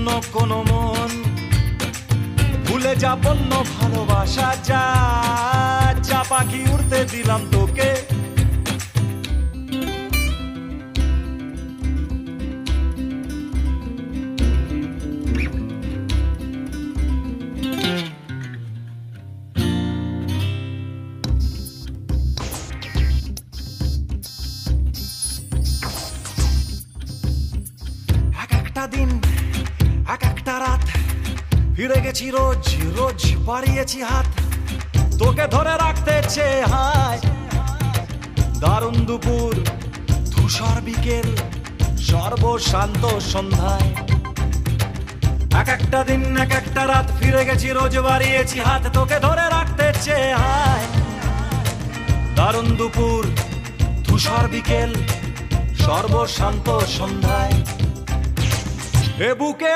অন্য কোনো মন, ভুলে যা বন্য ভালোবাসা, যা যা পাখি উড়তে দিলাম তোকে। একটা দিন এক একটা রাত ফিরে গেছি রোজ রোজ, বাড়িয়েছি হাত তোকে ধরে রাখতে চেয়ে। হায় দারুণ দুপুর, ধূসর বিকেল, সর্বশান্ত সন্ধ্যায়। এক একটা দিন এক একটা রাত ফিরে গেছি রোজ, বাড়িয়েছি হাত তোকে ধরে রাখতে চেয়ে। হায় দারুণ দুপুর, ধূসর বিকেল, সর্বশান্ত সন্ধ্যায়। এ বুকে